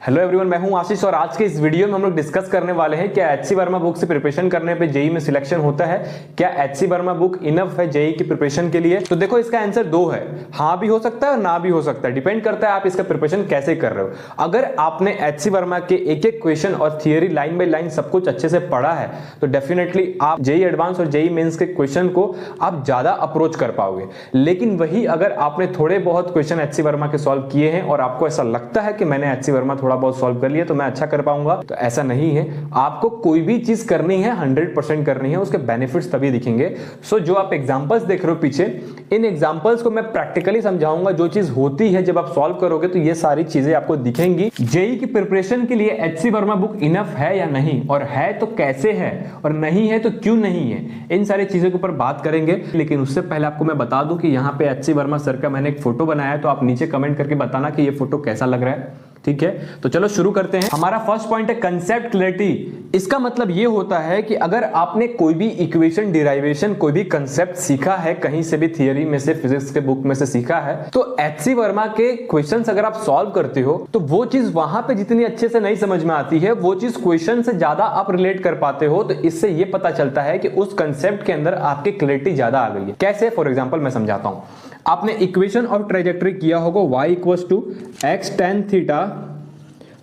Hello everyone, मैं हूं आशीष और आज के इस वीडियो में हम लोग डिस्कस करने वाले हैं क्या एचसी वर्मा बुक से प्रिपरेशन करने पे जेई में सिलेक्शन होता है। क्या एचसी वर्मा बुक इनफ है जेई की प्रिपरेशन के लिए? तो देखो, इसका आंसर दो है, हाँ भी हो सकता है और ना भी हो सकता है। डिपेंड करता है आप इसका प्रिपरेशन कैसे कर रहे हो। अगर आपने एचसी वर्मा के एक एक क्वेश्चन और थियरी लाइन बाय लाइन सब कुछ अच्छे से पढ़ा है तो डेफिनेटली आप जेई एडवांस और जेई मेंस के क्वेश्चन को आप ज्यादा अप्रोच कर पाओगे। लेकिन वही अगर आपने थोड़े बहुत क्वेश्चन एचसी वर्मा के सॉल्व किए हैं और आपको ऐसा लगता है कि मैंने एचसी वर्मा थोड़ा बहुत सॉल्व कर लिया तो मैं अच्छा कर पाऊंगा, तो ऐसा नहीं है। आपको कोई भी चीज करनी है 100% करनी है, उसके बेनिफिट्स तभी दिखेंगे। सो जो आप एग्जांपल्स देख रहे हो पीछे, इन एग्जांपल्स को मैं प्रैक्टिकली समझाऊंगा। जो चीज होती है जब आप सॉल्व करोगे तो ये सारी चीजें आपको दिखेंगी। जेई की प्रिपरेशन के लिए एचसी वर्मा बुक इनफ है या नहीं, और है तो कैसे है, और नहीं है तो क्यों नहीं है, इन सारी चीजों के ऊपर बात करेंगे। लेकिन उससे पहले आपको मैं बता दूं कि यहाँ पे एचसी वर्मा सर का मैंने एक फोटो बनाया है, तो आप नीचे कमेंट करके बताना कि ये फोटो कैसा लग रहा है। ठीक है, तो चलो शुरू करते हैं। हमारा फर्स्ट पॉइंट है कंसेप्ट क्लैरिटी। इसका मतलब ये होता है कि अगर आपने कोई भी इक्वेशन, डिराइवेशन, कोई भी कंसेप्ट सीखा है कहीं से भी, थियरी में से, फिजिक्स के बुक में से सीखा है, तो एचसी वर्मा के क्वेश्चंस अगर आप सॉल्व करते हो तो वो चीज वहां पे जितनी अच्छे से नहीं समझ में आती है, वो चीज क्वेश्चन से ज्यादा आप रिलेट कर पाते हो। तो इससे ये पता चलता है कि उस कंसेप्ट के अंदर आपकी क्लैरिटी ज्यादा आ गई है। कैसे? फॉर एग्जाम्पल मैं समझाता हूं। आपने इक्वेशन ऑफ ट्रेजेक्टरी किया होगा y equals to x tan theta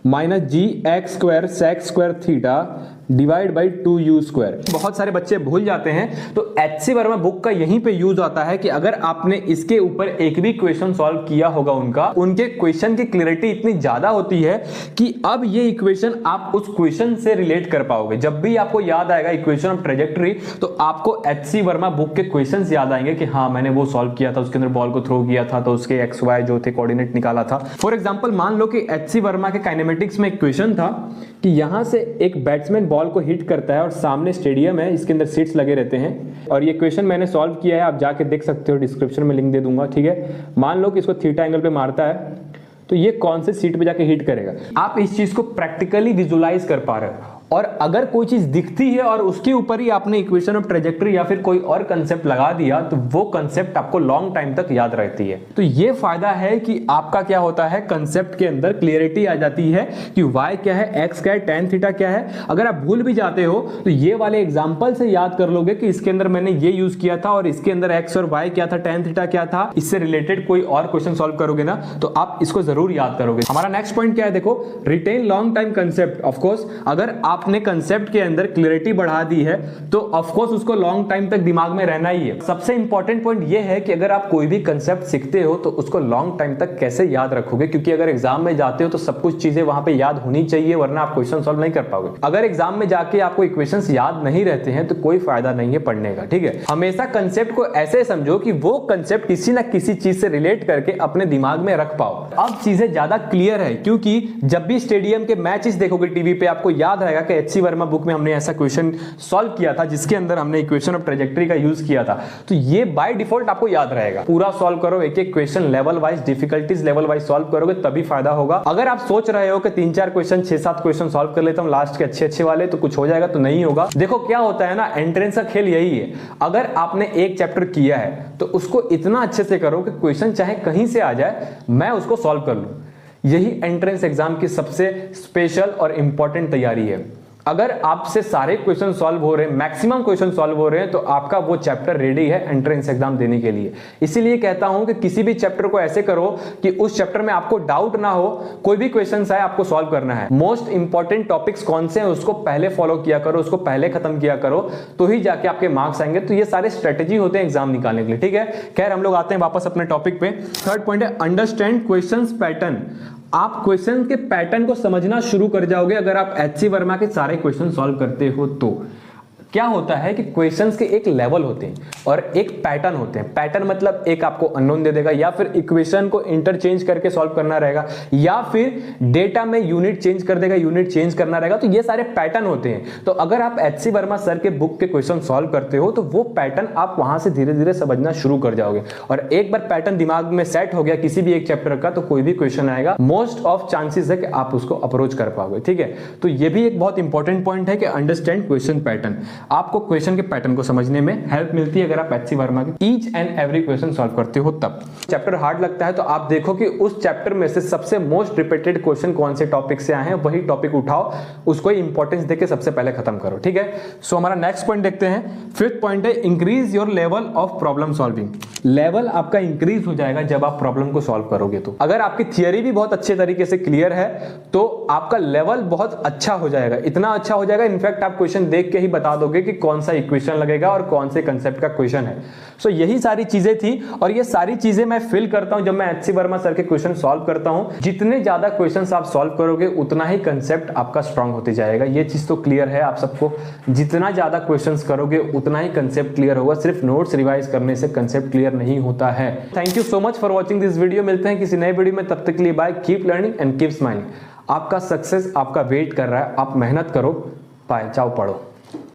minus g x square sec square theta divide by 2u square. बहुत सारे बच्चे भूल जाते हैं, तो एचसी वर्मा बुक का यहीं पे यूज आता है कि अगर आपने इसके ऊपर एक भी क्वेश्चन सॉल्व किया होगा उनके क्वेश्चन की क्लैरिटी इतनी ज्यादा होती है कि अब ये इक्वेशन आप उस क्वेश्चन से रिलेट कर पाओगे। जब भी आपको याद आएगा इक्वेशन ऑफ ट्रेजेक्टरी, तो आपको एचसी वर्मा बुक के क्वेश्चन याद आएंगे कि हाँ मैंने वो सॉल्व किया था, उसके अंदर बॉल को थ्रो किया था तो उसके एक्स वाई जो थे कोऑर्डिनेट निकाला था। फॉर एग्जाम्पल मान लो कि एचसी वर्मा के काइनेमेटिक्स में एक क्वेश्चन था कि यहां से एक बैट्समैन बॉल को हिट करता है और सामने स्टेडियम है, इसके अंदर सीट्स लगे रहते हैं, और ये क्वेश्चन मैंने सॉल्व किया है, आप जाके देख सकते हो, डिस्क्रिप्शन में लिंक दे दूंगा। ठीक है, मान लो कि इसको थीटा एंगल पे मारता है तो ये कौन से सीट पे जाके हिट करेगा। आप इस चीज को प्रैक्टिकली विजुलाइज कर पा रहे हो। और अगर कोई चीज दिखती है और उसके ऊपर ही आपने इक्वेशन ऑफ ट्रेजेक्टरी या फिर कोई और कंसेप्ट लगा दिया तो वो कंसेप्ट आपको लॉन्ग टाइम तक याद रहती है। तो ये फायदा है कि आपका क्या होता है, कंसेप्ट के अंदर क्लियरिटी आ जाती है कि y क्या है, x क्या है, tan थीटा क्या है। अगर आप भूल भी जाते हो तो ये वाले एग्जांपल से याद कर लोगे कि इसके अंदर मैंने ये यूज किया था और इसके अंदर x और y क्या था, tan थीटा क्या था। इससे रिलेटेड कोई और क्वेश्चन सॉल्व करोगे ना तो आप इसको जरूर याद करोगे। हमारा नेक्स्ट पॉइंट क्या है, देखो, retain long time concept. Of course अगर आपने कंसेप्ट के अंदर क्लैरिटी बढ़ा दी है तो ऑफकोर्स उसको लॉन्ग टाइम तक दिमाग में रहना ही है। सबसे इंपॉर्टेंट पॉइंट ये है कि अगर आप कोई भी कंसेप्ट सीखते हो तो उसको लॉन्ग टाइम तक कैसे याद रखोगे, क्योंकि अगर एग्जाम में जाते हो तो सब कुछ चीजें वहां पे याद होनी चाहिए, वरना आप क्वेश्चन सॉल्व नहीं कर पाओगे। अगर एग्जाम में जाके आपको इक्वेशंस याद नहीं रहते हैं तो कोई फायदा नहीं है पढ़ने का। ठीक है, हमेशा कंसेप्ट को ऐसे समझो कि वो कंसेप्ट किसी ना किसी चीज से रिलेट करके अपने दिमाग में रख पाओ। अब चीजें ज्यादा क्लियर है, क्योंकि जब भी स्टेडियम के मैचेस देखोगे टीवी पे, आपको याद आएगा कि एचसी वर्मा बुक में हमने ऐसा क्वेश्चन सॉल्व किया था जिसके अंदर हमने इक्वेशन ऑफ ट्रेजेक्टरी का यूज किया था। तो ये बाय डिफॉल्ट आपको याद रहेगा। पूरा सॉल्व करो, एक एक question level wise, difficulties level wise solve करोगे तभी फायदा होगा। अगर आप सोच रहे हो कि 3-4 क्वेश्चन, 6-7 क्वेश्चन सॉल्व कर लेता हूं लास्ट के अच्छे वाले तो कुछ हो जाएगा, तो नहीं होगा। देखो क्या होता है ना, एंट्रेंस का खेल यही है। अगर आपने एक चैप्टर किया है तो उसको इतना अच्छे से करो कि क्वेश्चन चाहे कहीं से आ जाए मैं उसको सॉल्व कर लूं। यही एंट्रेंस एग्जाम की सबसे स्पेशल और इंपॉर्टेंट तैयारी है। अगर आपसे सारे क्वेश्चन सॉल्व हो रहे हैं, मैक्सिमम क्वेश्चन सॉल्व हो रहे हैं, तो आपका वो चैप्टर रेडी है एंट्रेंस एग्जाम देने के लिए। इसीलिए कहता हूं कि किसी भी चैप्टर को ऐसे करो कि उस चैप्टर में आपको डाउट ना हो, कोई भी क्वेश्चन आए आपको सॉल्व करना है। मोस्ट इंपॉर्टेंट टॉपिक्स कौन से हैं उसको पहले फॉलो किया करो, उसको पहले खत्म किया करो, तो ही जाके आपके मार्क्स आएंगे। तो ये सारे स्ट्रेटेजी होते हैं एग्जाम निकालने के लिए। ठीक है, खैर हम लोग आते हैं वापस अपने टॉपिक पे। थर्ड पॉइंट है अंडरस्टैंड क्वेश्चंस पैटर्न। आप क्वेश्चन के पैटर्न को समझना शुरू कर जाओगे अगर आप एचसी वर्मा के सारे क्वेश्चन सॉल्व करते हो तो। क्या होता है कि क्वेश्चंस के एक लेवल होते हैं और एक पैटर्न होते हैं। पैटर्न मतलब एक आपको अननोन दे देगा, या फिर इक्वेशन को इंटरचेंज करके सॉल्व करना रहेगा, या फिर डेटा में यूनिट चेंज कर देगा, यूनिट चेंज करना रहेगा। तो ये सारे पैटर्न होते हैं। तो अगर आप एचसी वर्मा सर के बुक के क्वेश्चन सॉल्व करते हो तो वो पैटर्न आप वहां से धीरे धीरे समझना शुरू कर जाओगे। और एक बार पैटर्न दिमाग में सेट हो गया किसी भी एक चैप्टर का, तो कोई भी क्वेश्चन आएगा मोस्ट ऑफ चांसेस है कि आप उसको अप्रोच कर पाओगे। ठीक है, तो ये भी एक बहुत इंपॉर्टेंट पॉइंट है कि अंडरस्टैंड क्वेश्चन पैटर्न। आपको क्वेश्चन के पैटर्न को समझने में हेल्प मिलती है अगर आप एचसी वर्मा के each and every question solve करते हो तब। चैप्टर हार्ड लगता है तो आप देखो कि उस चैप्टर में से सबसे मोस्ट रिपीटेड क्वेश्चन कौन से टॉपिक से आए हैं, वही टॉपिक उठाओ, उसको इंपॉर्टेंस देके सबसे पहले खत्म करो, ठीक है। सो हमारा नेक्स्ट पॉइंट देखते हैं। फिफ्थ पॉइंट है increase your level of problem solving. Level आपका इंक्रीज हो जाएगा जब आप प्रॉब्लम को सॉल्व करोगे। तो अगर आपकी थियरी भी बहुत अच्छे तरीके से क्लियर है तो आपका लेवल बहुत अच्छा हो जाएगा, इतना अच्छा हो जाएगा इनफैक्ट आप क्वेश्चन देख के ही बता दोगे कि कौन सा इक्वेशन लगेगा और कौन से कंसेप्ट का क्वेश्चन है। सो यही सारी चीजें थी और ये सारी चीजें मैं फील करता हूं जब मैं एचसी वर्मा सर के क्वेश्चन सॉल्व करता हूं। जितने ज्यादा क्वेश्चंस आप सॉल्व करोगे उतना ही कंसेप्ट आपका स्ट्रांग होते जाएगा। ये चीज तो क्लियर है आप सबको, जितना ज्यादा क्वेश्चंस करोगे उतना ही कंसेप्ट क्लियर होगा। सिर्फ नोट्स रिवाइज करने से कंसेप्ट क्लियर नहीं होता है। Thank you so much for watching this video. मिलते हैं किसी नए वीडियो में, तब तक के लिए bye. Keep learning and keep smiling. आपका सक्सेस आपका वेट कर रहा है, आप मेहनत करो। बाय, जाओ पढ़ो।